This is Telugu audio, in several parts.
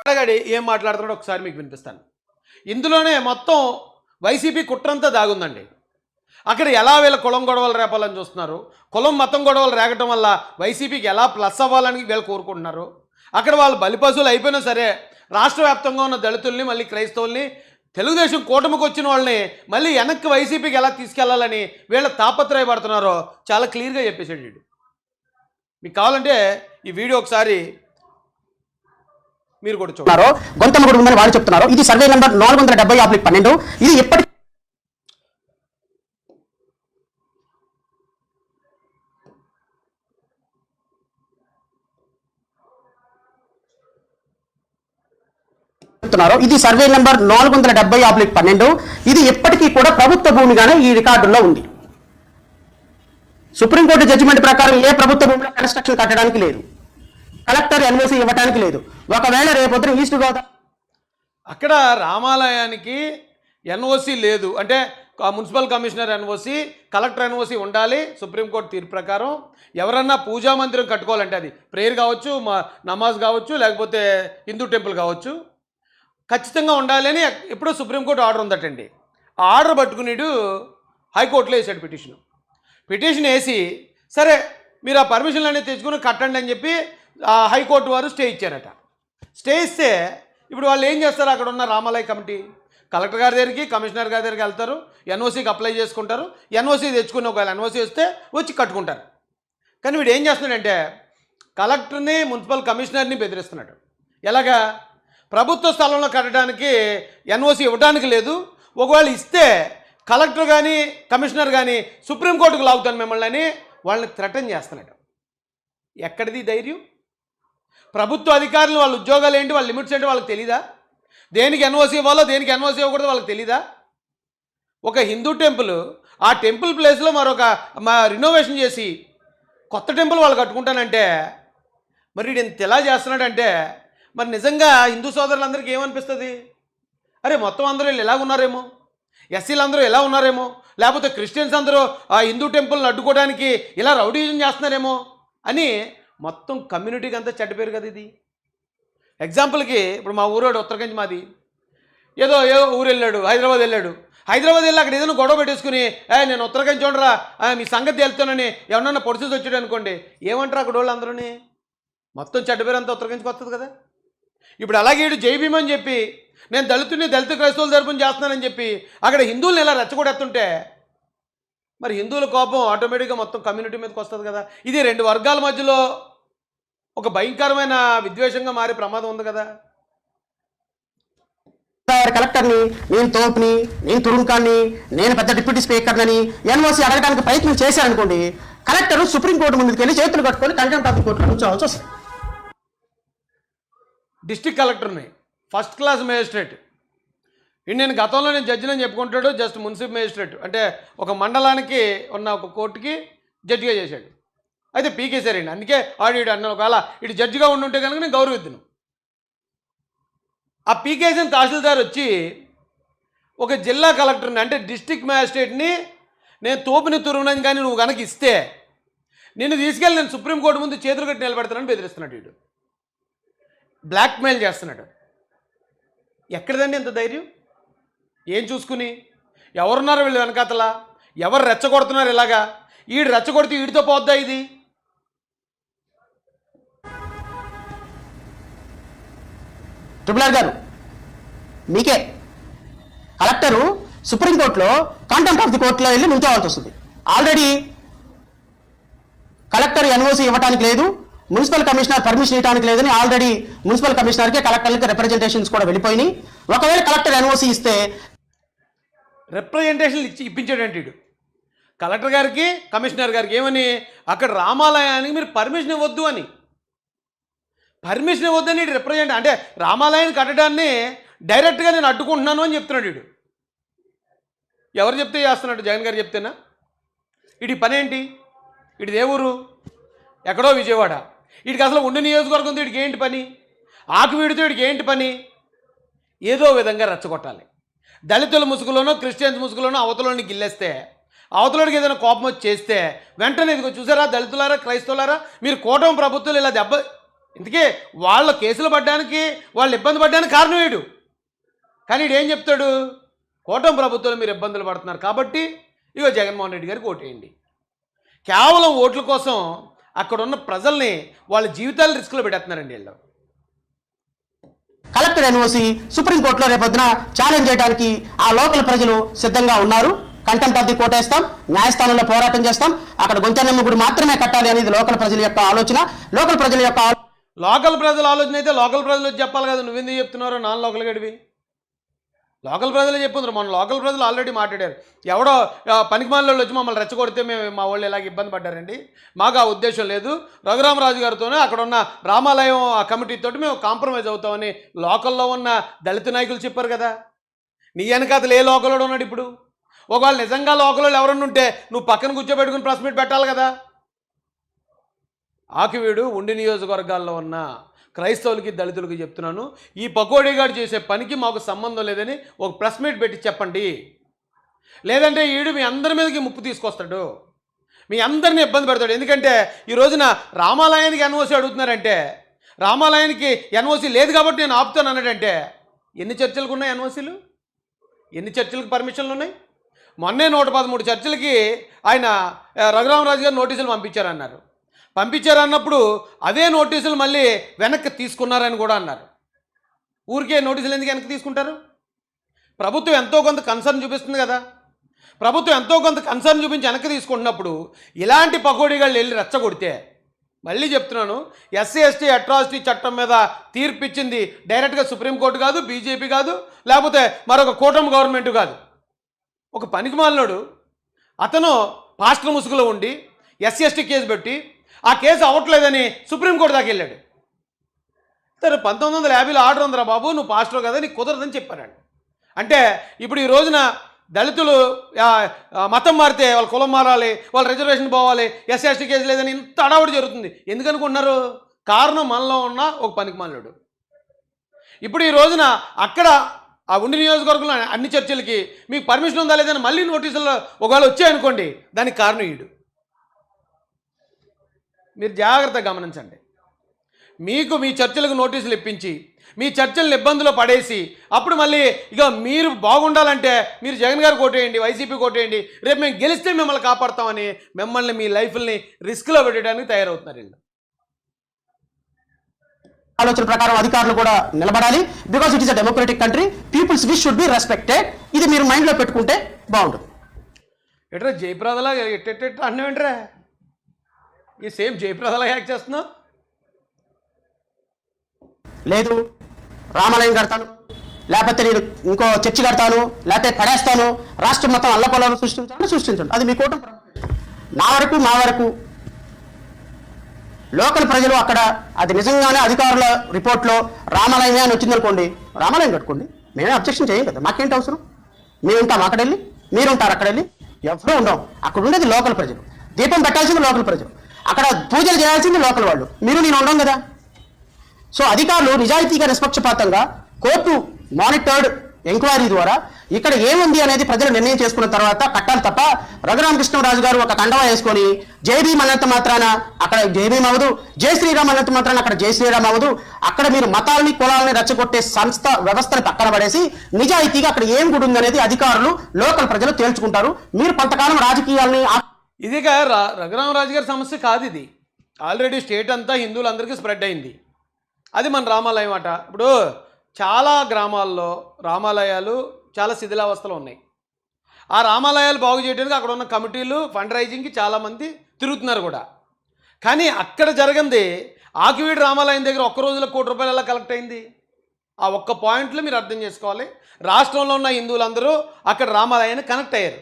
అడగడి ఏం మాట్లాడుతున్నాడో ఒకసారి మీకు వినిపిస్తాను. ఇందులోనే మొత్తం వైసీపీ కుట్రంతా దాగుందండి. అక్కడ ఎలా వీళ్ళ కులం గొడవలు రేపాలని చూస్తున్నారు, కులం మతం గొడవలు రేగటం వల్ల వైసీపీకి ఎలా ప్లస్ అవ్వాలని వీళ్ళు కోరుకుంటున్నారు. అక్కడ వాళ్ళు బలిపశువులు అయిపోయినా సరే రాష్ట్ర వ్యాప్తంగా ఉన్న దళితుల్ని, మళ్ళీ క్రైస్తవుల్ని, తెలుగుదేశం కూటమికి వచ్చిన వాళ్ళని మళ్ళీ వెనక్కి వైసీపీకి ఎలా తీసుకెళ్లాలని వీళ్ళ తాపత్రయపడుతున్నారో చాలా క్లియర్గా చెప్పేసాడు వీడు. మీకు కావాలంటే ఈ వీడియో ఒకసారి మీరు కూడా చూడారు. గొంతమ్మ కూడా ఉందని వాళ్ళు చెప్తున్నారు. ఇది సర్వే నెంబర్ 470/12. ఇది ఎప్పటి చెప్తున్నారు. ఇది సర్వే నెంబర్ 470/12. ఇది ఎప్పటికీ కూడా ప్రభుత్వ భూమిగానే ఈ రికార్డుల్లో ఉంది. సుప్రీంకోర్టు జడ్జిమెంట్ ప్రకారం ఏ ప్రభుత్వ భూమిలో కన్స్ట్రక్షన్ కట్టడానికి లేదు, కలెక్టర్ ఎన్ఓసి ఇవ్వడానికి లేదు. ఒకవేళ రేపొద్దున ఈస్ట్ గోదావరి అక్కడ రామాలయానికి ఎన్ఓసి లేదు అంటే municipal commissioner NOC, collector NOC ఉండాలి. సుప్రీంకోర్టు తీర్పు ప్రకారం ఎవరన్నా పూజా మందిరం కట్టుకోవాలంటే అది ప్రేయర్ కావచ్చు, నమాజ్ కావచ్చు, లేకపోతే హిందూ టెంపుల్ కావచ్చు, ఖచ్చితంగా ఉండాలి అని ఎప్పుడో సుప్రీంకోర్టు ఆర్డర్ ఉందటండి. ఆ ఆర్డర్ పట్టుకునేడు హైకోర్టులో వేసాడు పిటిషన్ వేసి సరే మీరు ఆ పర్మిషన్లు అనేది తెచ్చుకుని కట్టండి అని చెప్పి హైకోర్టు వారు స్టే ఇచ్చారట. స్టే ఇస్తే ఇప్పుడు వాళ్ళు ఏం చేస్తారు, అక్కడ ఉన్న రామాలయ కమిటీ కలెక్టర్ గారి దగ్గరికి, కమిషనర్ గారి దగ్గరికి వెళ్తారు, ఎన్ఓసికి అప్లై చేసుకుంటారు. ఎన్ఓసి తెచ్చుకుని ఒకవేళ ఎన్ఓసి వస్తే వచ్చి కట్టుకుంటారు. కానీ వీడు ఏం చేస్తున్నాడంటే కలెక్టర్ని, మున్సిపల్ కమిషనర్ని బెదిరిస్తున్నాడు. ఎలాగా? ప్రభుత్వ స్థలంలో కట్టడానికి ఎన్ఓసి ఇవ్వడానికి లేదు, ఒకవేళ ఇస్తే కలెక్టర్ కానీ కమిషనర్ కానీ సుప్రీంకోర్టుకు లాగుతాను మిమ్మల్ని అని వాళ్ళని థ్రెటన్ చేస్తున్నాడు. ఎక్కడిది ధైర్యం? ప్రభుత్వ అధికారులు వాళ్ళ ఉద్యోగాలు ఏంటి, వాళ్ళ లిమిట్స్ ఏంటి వాళ్ళకి తెలీదా? దేనికి ఎన్ఓసి ఇవ్వాలో, దేనికి ఎన్ఓసి ఇవ్వకూడదో వాళ్ళకి తెలీదా? ఒక హిందూ టెంపుల్, ఆ టెంపుల్ ప్లేస్లో మరొక రినోవేషన్ చేసి కొత్త టెంపుల్ వాళ్ళు కట్టుకుంటానంటే మరి వీడు ఇంత ఎలా చేస్తున్నాడంటే మరి నిజంగా హిందూ సోదరులందరికీ ఏమనిపిస్తుంది? అరే మొత్తం అందరూ వీళ్ళు ఎలా ఉన్నారేమో, ఎస్సీలు అందరూ ఎలా ఉన్నారేమో, లేకపోతే క్రిస్టియన్స్ అందరూ ఆ హిందూ టెంపుల్ని అడ్డుకోవడానికి ఇలా రౌడీజం చేస్తున్నారేమో అని మొత్తం కమ్యూనిటీకి అంతా చెడ్డ పేరు కదా ఇది. ఎగ్జాంపుల్కి ఇప్పుడు మా ఊరోడు ఉత్తరకంచి మాది ఏదో ఊరు వెళ్ళాడు, హైదరాబాద్ వెళ్ళాడు. హైదరాబాద్ వెళ్ళి అక్కడ ఏదైనా గొడవ పెట్టేసుకుని నేను ఉత్తరకంచి చూడరా మీ సంగతి వెళ్తానని ఎవరన్నా పొడిచేసి వచ్చాడు అనుకోండి, ఏమంటారు అక్కడ వాళ్ళు అందరూని? మొత్తం చెడ్డ పేరు అంతా ఉత్తరకంచికి వస్తుంది కదా. ఇప్పుడు అలాగే వీడు జై భీమ్ అని చెప్పి నేను దళిత క్రైస్తవుల తరపున చేస్తున్నానని చెప్పి అక్కడ హిందువులను ఎలా రెచ్చగొడేస్తుంటే మరి హిందువుల కోపం ఆటోమేటిక్గా మొత్తం కమ్యూనిటీ మీదకి వస్తుంది కదా. ఇది రెండు వర్గాల మధ్యలో ఒక భయంకరమైన విద్వేషంగా మారే ప్రమాదం ఉంది కదా. కలెక్టర్ని, నేను తోపుని, నేను తురుంకాన్ని, నేను పెద్ద డిప్యూటీ స్పీకర్ని ఎన్ఓసి అడగడానికి ప్రయత్నం చేశారనుకోండి, కలెక్టర్ సుప్రీంకోర్టు ముందుకు వెళ్ళి చేతులు కట్టుకొని కంటెంప్ట్ ఆఫ్ కోర్టులో కూర్చోవాల్సి వస్తుంది. డిస్ట్రిక్ట్ కలెక్టర్ని ఫస్ట్ క్లాస్ మేజిస్ట్రేట్ నేను గతంలో నేను జడ్జిని చెప్పుకుంటాడు, జస్ట్ మున్సిపల్ మేజిస్ట్రేట్ అంటే ఒక మండలానికి ఉన్న ఒక కోర్టుకి జడ్జిగా చేశాడు. అయితే పీకేశారండి. అందుకే ఆడిడు అన్న ఒకవేళ ఇటు జడ్జిగా ఉండుంటే కనుక నేను గౌరవిద్దును. ఆ పీకేసిన తహసీల్దార్ వచ్చి ఒక జిల్లా కలెక్టర్ని అంటే డిస్ట్రిక్ట్ మ్యాజిస్ట్రేట్ని నేను తోపుని తురుమునని కానీ నువ్వు కనుక ఇస్తే నిన్ను తీసుకెళ్ళి నేను సుప్రీంకోర్టు ముందు చేతులు కట్టి నిలబెడతానని బెదిరిస్తున్నాడు. వీడు బ్లాక్మెయిల్ చేస్తున్నాడు. ఎక్కడిదండి ఎంత ధైర్యం? ఏం చూసుకుని ఎవరున్నారు వీళ్ళు వెనకాతలా? ఎవరు రెచ్చగొడుతున్నారు ఇలాగా? ఈడు రెచ్చగొడితే వీడితో పోద్దా ఇది? ట్రిపుల్ గారు మీకే కలెక్టరు సుప్రీంకోర్టులో కంటెంప్ట్ ఆఫ్ ది కోర్టులో వెళ్ళి నిల్చోవాల్సి వస్తుంది. ఆల్రెడీ కలెక్టర్ ఎన్ఓసి ఇవ్వడానికి లేదు, మున్సిపల్ కమిషనర్ పర్మిషన్ ఇవ్వడానికి లేదని ఆల్రెడీ మున్సిపల్ కమిషనర్కి కలెక్టర్కి రిప్రజెంటేషన్స్ కూడా వెళ్ళిపోయినాయి. ఒకవేళ కలెక్టర్ ఎన్ఓసి ఇస్తే రిప్రజెంటేషన్లు ఇప్పించాడంటే కలెక్టర్ గారికి, కమిషనర్ గారికి ఏమని, అక్కడ రామాలయానికి మీరు పర్మిషన్ ఇవ్వద్దు అని, పర్మిషన్ ఇవ్వద్దని రిప్రజెంట్ అంటే రామాలయాన్ని కట్టడాన్ని డైరెక్ట్గా నేను అడ్డుకుంటున్నాను అని చెప్తున్నాడు వీడు. ఎవరు చెప్తే చేస్తున్నాడు? జగన్ గారు చెప్తేనా? వీడి పని ఏంటి? వీడిది ఏ ఊరు? ఎక్కడో విజయవాడ. వీడికి అసలు ఉండి నియోజకవర్గంతో వీడికి ఏంటి పని? ఆకు వీడితో వీడికి ఏంటి పని? ఏదో విధంగా రెచ్చగొట్టాలి. దళితుల ముసుగులోనో క్రిస్టియన్స్ ముసుగులోనో అవతలోని గిల్లేస్తే, అవతలోడికి ఏదైనా కోపం వచ్చి చేస్తే వెంటనే ఇదిగో చూసారా దళితులారా, క్రైస్తవులారా, మీరు కూటమి ప్రభుత్వాలు ఇలా ఇందుకే వాళ్ళ కేసులు పడ్డానికి వాళ్ళు ఇబ్బంది పడ్డానికి కారణం వీడు. కానీ వీడు ఏం చెప్తాడు, కూటమి ప్రభుత్వంలో మీరు ఇబ్బందులు పడుతున్నారు కాబట్టి ఇగో జగన్మోహన్ రెడ్డి గారికి ఓటేయండి. కేవలం ఓట్ల కోసం అక్కడ ఉన్న ప్రజల్ని వాళ్ళ జీవితాలు రిస్క్లో పెట్టేస్తున్నారండి వీళ్ళు. కలెక్టర్ ఎన్ఓసి సుప్రీంకోర్టులో రేపొద్దున ఛాలెంజ్ చేయడానికి ఆ లోకల్ ప్రజలు సిద్ధంగా ఉన్నారు. కంటెంప్ట్ ఆఫ్ ది కోర్ట్ వేస్తాం, న్యాయస్థానంలో పోరాటం చేస్తాం. అక్కడ గొంతెన్నమ్మ గుడి మాత్రమే కట్టాలి అనేది లోకల్ ప్రజల యొక్క ఆలోచన. లోకల్ ప్రజల యొక్క లోకల్ ప్రజల ఆలోచన అయితే లోకల్ ప్రజలు వచ్చి చెప్పాలి కదా, నువ్వెందుకు చెప్తున్నారో నాన్ లోకల్ గడివి. లోకల్ ప్రజలే చెప్పుందరు. మన లోకల్ ప్రజలు ఆల్రెడీ మాట్లాడారు. ఎవడో పనికిమాల వచ్చి మమ్మల్ని రెచ్చగొడితే మేము మా వాళ్ళు ఇలాగ ఇబ్బంది పడ్డారండి, మాకు ఆ ఉద్దేశం లేదు, రఘురామరాజు గారితోనే అక్కడ ఉన్న రామాలయం ఆ కమిటీతో మేము కాంప్రమైజ్ అవుతామని లోకల్లో ఉన్న దళిత నాయకులు చెప్పారు కదా. నీ వెనకాతలు ఏ లోకల్లో ఉన్నాడు ఇప్పుడు? ఒకవేళ నిజంగా లోకల్లో ఎవరన్నా ఉంటే నువ్వు పక్కన కూర్చోబెట్టుకుని ప్రెస్ మీట్ పెట్టాలి కదా. ఆకివీడు ఉండి నియోజకవర్గాల్లో ఉన్న క్రైస్తవులకి దళితులకి చెప్తున్నాను, ఈ పకోడీగాడు చేసే పనికి మాకు సంబంధం లేదని ఒక ప్రెస్ మీట్ పెట్టి చెప్పండి. లేదంటే ఈడు మీ అందరి మీదకి ముప్పు తీసుకొస్తాడు, మీ అందరినీ ఇబ్బంది పెడతాడు. ఎందుకంటే ఈ రోజున రామాలయానికి ఎన్ఓసి అడుగుతున్నారంటే, రామాలయానికి ఎన్ఓసి లేదు కాబట్టి నేను ఆపుతాను అన్నాడంటే, ఎన్ని చర్చలకు ఉన్నాయి ఎన్ఓసీలు? ఎన్ని చర్చలకు పర్మిషన్లు ఉన్నాయి? మొన్నే 113 చర్చలకి ఆయన రఘురామరాజు గారు నోటీసులు పంపించారన్నారు. పంపించారన్నప్పుడు అదే నోటీసులు మళ్ళీ వెనక్కి తీసుకున్నారని కూడా అన్నారు. ఊరికే నోటీసులు ఎందుకు వెనక్కి తీసుకుంటారు? ప్రభుత్వం ఎంతో కొంత కన్సర్న్ చూపిస్తుంది కదా. ప్రభుత్వం ఎంతో కొంత కన్సర్న్ చూపించి వెనక్కి తీసుకుంటున్నప్పుడు ఇలాంటి పకోడీగాళ్ళు వెళ్ళి రెచ్చగొడితే, మళ్ళీ చెప్తున్నాను, ఎస్సీ ఎస్టీ అట్రాసిటీ చట్టం మీద తీర్పు ఇచ్చింది డైరెక్ట్గా సుప్రీంకోర్టు కాదు, బీజేపీ కాదు, లేకపోతే మరొక కూటమి గవర్నమెంట్ కాదు. ఒక పనికిమాలినోడు అతను పాస్టర్ ముసుగులో ఉండి ఎస్సీ ఎస్టీ కేసు పెట్టి ఆ కేసు అవ్వట్లేదని సుప్రీంకోర్టు దాకా వెళ్ళాడు. సరే 1950లో ఆర్డర్ ఉందిరా బాబు, నువ్వు పాస్టర్ కదా, నీకు కుదరదని చెప్పారండి. అంటే ఇప్పుడు ఈ రోజున దళితులు మతం మారితే వాళ్ళ కులం మారాలి, వాళ్ళ రిజర్వేషన్ పోవాలి, ఎస్సీ ఎస్టీ కేసు లేదని ఇంత అడావుడి జరుగుతుంది. ఎందుకనుకుంటున్నారు? కారణం మనలో ఉన్న ఒక పనికిమాలినోడు. ఇప్పుడు ఈ రోజున అక్కడ ఆ ఉండి నియోజకవర్గంలో అన్ని చర్చలకి మీకు పర్మిషన్ ఉందా లేదని మళ్ళీ నోటీసులు ఒకవేళ వచ్చాయనుకోండి, దానికి కారణం ఈడు. మీరు జాగ్రత్తగా గమనించండి. మీకు మీ చర్చలకు నోటీసులు ఇప్పించి మీ చర్చలను ఇబ్బందులు పడేసి అప్పుడు మళ్ళీ ఇక మీరు బాగుండాలంటే మీరు జగన్ గారు కోటేయండి, వైసీపీ కోటేయండి, రేపు మేము గెలిస్తే మిమ్మల్ని కాపాడుతామని మిమ్మల్ని మీ లైఫ్ని రిస్క్లో పెట్టడానికి తయారవుతున్నారు వీళ్ళు. ఆలోచన ప్రకారం అధికారులు కూడా నిలబడాలి. Because it is a democratic country, peoples wish should be respected. ఇది మీరు మైండ్లో పెట్టుకుంటే బాగుంటుంది. ఎట్రా జయప్రదలా ఎట్ట అన్నేంట్రా, ఈ సేమ్ జయప్రదలా యాక్ట్ చేస్తున్నావు. లేదు రామాలయం కడతాను, లేకపోతే నేను ఇంకో చర్చి కడతాను, లేకపోతే పడేస్తాను, రాష్ట్రం మొత్తం అల్లకొల్లను సృష్టించండి, అది మీ కూటమి. మా వరకు లోకల్ ప్రజలు అక్కడ అది నిజంగానే అధికారుల రిపోర్ట్లో రామాలయమే అని వచ్చిందనుకోండి, రామాలయం కట్టుకోండి, మేమే అబ్జెక్షన్ చేయం కదా, మాకేంటి అవసరం? మేము ఉంటాం అక్కడ వెళ్ళి, మీరు ఉంటారు అక్కడ వెళ్ళి, ఎవరూ ఉండం. అక్కడ ఉండేది లోకల్ ప్రజలు, దీపం పెట్టాల్సింది లోకల్ ప్రజలు, అక్కడ పూజలు చేయాల్సింది లోకల్ వాళ్ళు, మీరు నేను ఉండం కదా. సో అధికారులు నిజాయితీగా నిష్పక్షపాతంగా కోర్టు మానిటర్డ్ ఎంక్వైరీ ద్వారా ఇక్కడ ఏముంది అనేది ప్రజలు నిర్ణయం చేసుకున్న తర్వాత కట్టాలి తప్ప రఘురామకృష్ణరాజు గారు ఒక కండవా వేసుకొని జై భీమ్ అన్నంత మాత్రాన అక్కడ జై భీమ్ అవ్వదు, జై శ్రీరామ్ అన్నంత మాత్రాన అక్కడ జై శ్రీరామ్ అవ్వదు. అక్కడ మీరు మతాలని కులాలని రెచ్చగొట్టే సంస్థ వ్యవస్థని పక్కన పడేసి నిజాయితీగా అక్కడ ఏం గుడి ఉంది అనేది అధికారులు లోకల్ ప్రజలు తేల్చుకుంటారు. మీరు కొంతకాలం రాజకీయాల్ని ఇదిగా రఘురామరాజు గారి సమస్య కాదు, ఇది ఆల్రెడీ స్టేట్ అంతా హిందువులందరికీ స్ప్రెడ్ అయింది. అది మన రామాలయం అట. ఇప్పుడు చాలా గ్రామాల్లో రామాలయాలు చాలా శిథిలావస్థలో ఉన్నాయి. ఆ రామాలయాలు బాగు చేయడానికి అక్కడ ఉన్న కమిటీలు ఫండ్ రైజింగ్కి చాలామంది తిరుగుతున్నారు కూడా. కానీ అక్కడ జరగంది ఆకివీడు రామాలయం దగ్గర ఒక్క రోజులో ₹1 కోటి ఎలా కలెక్ట్ అయింది? ఆ ఒక్క పాయింట్లో మీరు అర్థం చేసుకోవాలి. రాష్ట్రంలో ఉన్న హిందువులందరూ అక్కడ రామాలయాన్ని కనెక్ట్ అయ్యారు.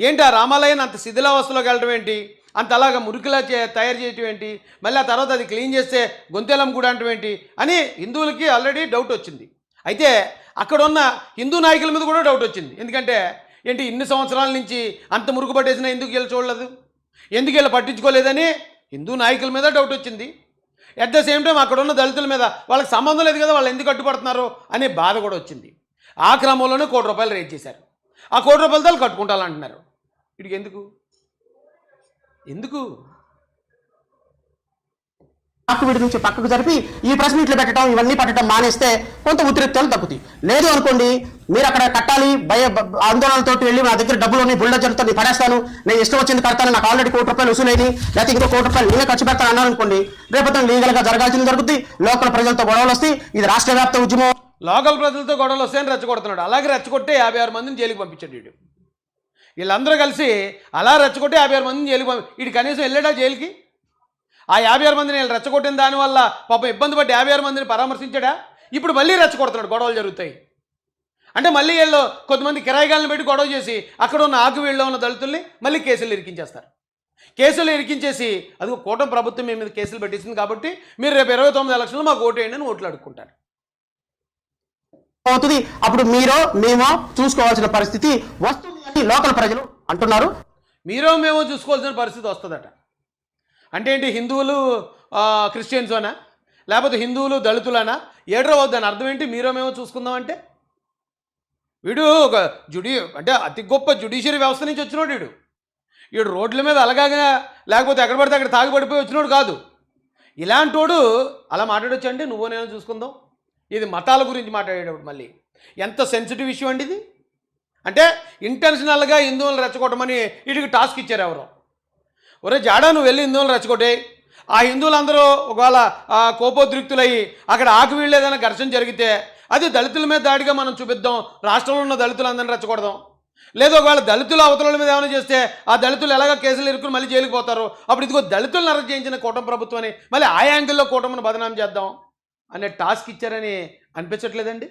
ఏంటి ఆ రామాలయాన్ని అంత శిథిలావస్థలోకి వెళ్ళడం ఏంటి, అంత అలాగా మురికిలా తయారు చేయటం ఏంటి, మళ్ళీ ఆ తర్వాత అది క్లీన్ చేస్తే గొంతెలం కూడా అంటం ఏంటి అని హిందువులకి ఆల్రెడీ డౌట్ వచ్చింది. అయితే అక్కడ ఉన్న హిందూ నాయకుల మీద కూడా డౌట్ వచ్చింది. ఎందుకంటే ఏంటి ఇన్ని సంవత్సరాల నుంచి అంత మురుగు పట్టేసినా ఎందుకు వీళ్ళు చూడలేదు, ఎందుకు వీళ్ళు పట్టించుకోలేదని హిందూ నాయకుల మీద డౌట్ వచ్చింది. అట్ ద సేమ్ టైం అక్కడ ఉన్న దళితుల మీద వాళ్ళకి సంబంధం లేదు కదా, వాళ్ళు ఎందుకు అడ్డుపడుతున్నారు అనే బాధ కూడా వచ్చింది. ఆ క్రమంలోనే ₹1 కోటి రేట్ చేశారు. ఆ ₹1 కోటి వాళ్ళు కట్టుకుంటారంటున్నారు. వీడికి ఎందుకు ఆకు విడి నుంచి పక్కకు జరిపి ఈ ప్రెస్ మీట్లు పెట్టడం ఇవన్నీ పెట్టడం మానేస్తే కొంత ఉద్రిక్తాలు తగ్గుతాయి. లేదు అనుకోండి, మీరు అక్కడ కట్టాలి ఆందోళనతో వెళ్ళి నా దగ్గర డబ్బులు ఉన్నాయి, బుల్డోజర్తో నేను పడేస్తాను, నేను ఇష్టం వచ్చింది కడతాను, నాకు ఆల్రెడీ ₹1 వసూలైంది, లేకపోతే ఇంకో ₹1 నేనే ఖర్చు పెడతాను అన్నారు అనుకోండి, రేపొద్దున లీగల్గా జరగాల్సింది జరుగుతుంది, లోకల్ ప్రజలతో గొడవలు వస్తాయి, ఇది రాష్ట్ర వ్యాప్త ఉద్యమం. లోకల్ ప్రజలతో గొడవలు వస్తాయని రెచ్చగొడుతున్నాడు. అలాగే రెచ్చగొట్టే 56 మందిని జైలుకి పంపించాడు వీడు. వీళ్ళందరూ కలిసి అలా రెచ్చగొట్టే 56 మందిని జైలుకి వీడు కనీసం వెళ్ళాడా జైలుకి? ఆ 56 మందిని వీళ్ళు రెచ్చగొట్టిన దానివల్ల పాపం ఇబ్బంది పట్టి 56 మందిని పరామర్శించాడా? ఇప్పుడు మళ్ళీ రెచ్చగొడుతున్నాడు, గొడవలు జరుగుతాయి అంటే మళ్ళీ వీళ్ళు కొంతమంది కిరాయిగాలను పెట్టి గొడవ చేసి అక్కడ ఉన్న ఆకువీళ్ళలో ఉన్న దళితుల్ని మళ్ళీ కేసులు ఇరికించేస్తారు. కేసులు ఇరికించేసి అది కూటమి ప్రభుత్వం మీ మీద కేసులు పెట్టించింది కాబట్టి మీరు రేపు 29 ఎలక్షన్లు మాకు ఓటు వేయండి అని ఓట్లు అడుక్కుంటారు. అవుతుంది. అప్పుడు మీరో మేమో చూసుకోవాల్సిన పరిస్థితి వస్తుంది అని లోకల్ ప్రజలు అంటున్నారు. మీరో మేమో చూసుకోవాల్సిన పరిస్థితి వస్తుందట. అంటే ఏంటి, హిందువులు క్రిస్టియన్సోనా, లేకపోతే హిందువులు దళితులనా? ఏడ్రో వద్దని అర్థం ఏంటి? మీరో మేమో చూసుకుందామంటే వీడు ఒక అంటే అతి గొప్ప జ్యుడిషియరీ వ్యవస్థ నుంచి వచ్చినోడు వీడు రోడ్ల మీద అలగాగా లేకపోతే ఎక్కడ పడితే అక్కడ తాగిపడిపోయి వచ్చినోడు కాదు. ఇలాంటోడు అలా మాట్లాడొచ్చు అంటే నువ్వు నేను చూసుకుందాం. ఇది మతాల గురించి మాట్లాడేటప్పుడు మళ్ళీ ఎంత సెన్సిటివ్ ఇష్యూ అండి ఇది. అంటే ఇంటెన్షనల్గా హిందువులను రెచ్చగొట్టమని వీడికి టాస్క్ ఇచ్చారు ఎవరో. ఒరే జాడా, నువ్వు వెళ్ళి హిందువులను రెచ్చగొట్టే, ఆ హిందువులందరూ ఒకవేళ కోపోద్రిక్తులయ్యి అక్కడ ఆకువీళ్ళు ఏదైనా ఘర్షణ జరిగితే అది దళితుల మీద దాడిగా మనం చూపిద్దాం, రాష్ట్రంలో ఉన్న దళితులందరినీ రెచ్చగొడదాం. లేదు ఒకవేళ దళితుల అవతల మీద ఏమైనా చేస్తే ఆ దళితులు ఎలాగ కేసులు ఇరుక్కుని మళ్ళీ జైలుకి పోతారు, అప్పుడు ఇదిగో దళితులను అరెస్ట్ చేయించిన కూటమి ప్రభుత్వాన్ని మళ్ళీ ఆ యాంగిల్లో కూటమిని బదనాం చేద్దాం అనే టాస్క్ ఇచ్చారని అనిపించట్లేదండి.